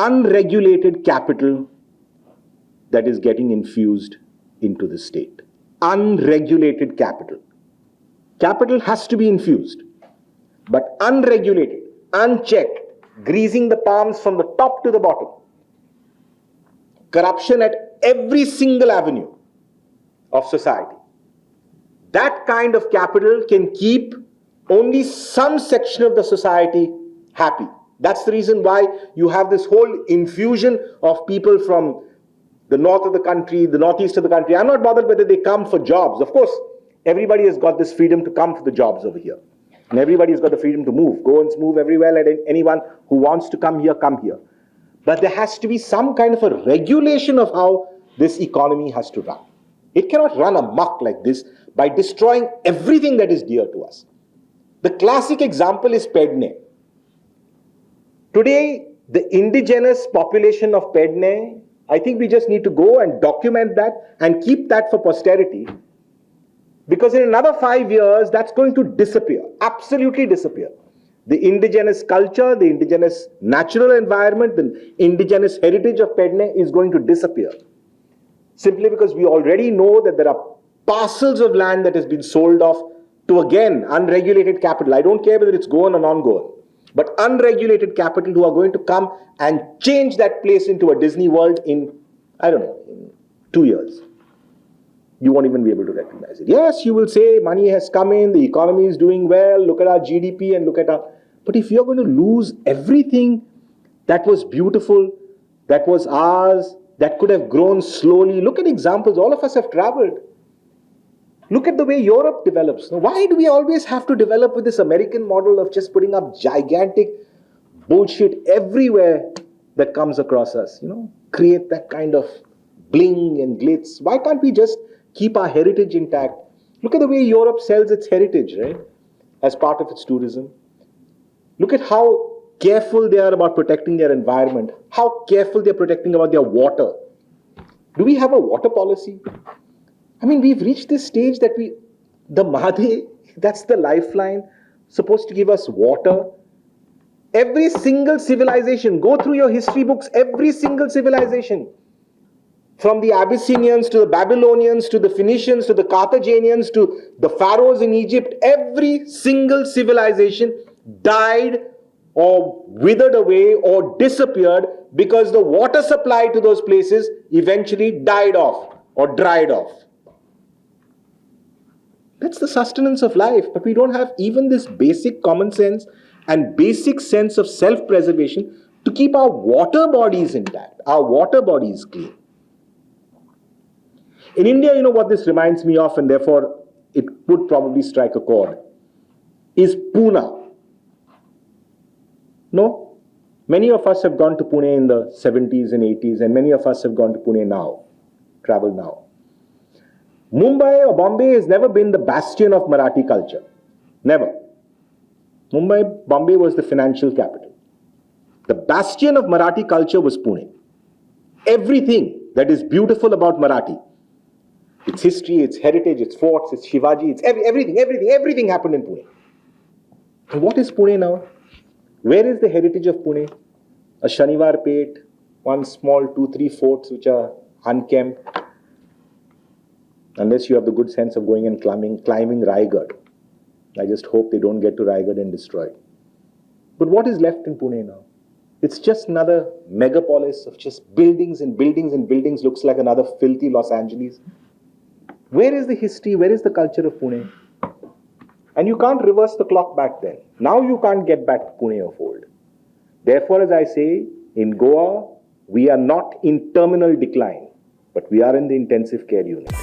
unregulated capital that is getting infused into the state. Unregulated capital. Capital has to be infused, but unregulated, unchecked, greasing the palms from the top to the bottom. Corruption at every single avenue of society. That kind of capital can keep only some section of the society happy. That's the reason why you have this whole infusion of people from the north of the country, the northeast of the country. I'm not bothered whether they come for jobs. Of course, everybody has got this freedom to come for the jobs over here. And everybody has got the freedom to move. Go and move everywhere. Let anyone who wants to come here, come here. But there has to be some kind of a regulation of how this economy has to run. It cannot run amok like this by destroying everything that is dear to us. The classic example is Pedne. Today, the indigenous population of Pedne, I think we just need to go and document that and keep that for posterity. Because in another 5 years, that's going to disappear, absolutely disappear. The indigenous culture, the indigenous natural environment, the indigenous heritage of Pedne is going to disappear. Simply because we already know that there are parcels of land that has been sold off to, again, unregulated capital. I don't care whether it's Goan or non-Goan, but unregulated capital who are going to come and change that place into a Disney World in, I don't know, in 2 years. You won't even be able to recognize it. Yes, you will say money has come in, the economy is doing well, look at our GDP and look at our... But if you're going to lose everything that was beautiful, that was ours, that could have grown slowly. Look at examples. All of us have traveled. Look at the way Europe develops. Now, why do we always have to develop with this American model of just putting up gigantic bullshit everywhere that comes across us? You know, create that kind of bling and glitz. Why can't we just keep our heritage intact? Look at the way Europe sells its heritage, right? As part of its tourism. Look at how careful they are about protecting their environment, how careful they're protecting about their water. Do we have a water policy? I mean, we've reached this stage that the Mahade, that's the lifeline, supposed to give us water. Every single civilization, go through your history books, every single civilization, from the Abyssinians to the Babylonians to the Phoenicians to the Carthaginians to the pharaohs in Egypt, every single civilization died or withered away or disappeared because the water supply to those places eventually died off or dried off. That's the sustenance of life, but we don't have even this basic common sense and basic sense of self-preservation to keep our water bodies intact, our water bodies clean. In India, you know what this reminds me of, and therefore it would probably strike a chord, is Pune. No? Many of us have gone to Pune in the 70s and 80s, and many of us have gone to Pune now, travel now. Mumbai or Bombay has never been the bastion of Marathi culture. Never. Bombay was the financial capital. The bastion of Marathi culture was Pune. Everything that is beautiful about Marathi, its history, its heritage, its forts, its Shivaji, its everything happened in Pune. And what is Pune now? Where is the heritage of Pune? A Shaniwar Pet, one small 2-3 forts which are unkempt. Unless you have the good sense of going and climbing Raigad. I just hope they don't get to Raigad and destroy it. But what is left in Pune now? It's just another megapolis of just buildings and buildings and buildings. Looks like another filthy Los Angeles. Where is the history? Where is the culture of Pune? And you can't reverse the clock back then. Now you can't get back to Pune of old. Therefore, as I say, in Goa, we are not in terminal decline, but we are in the intensive care unit.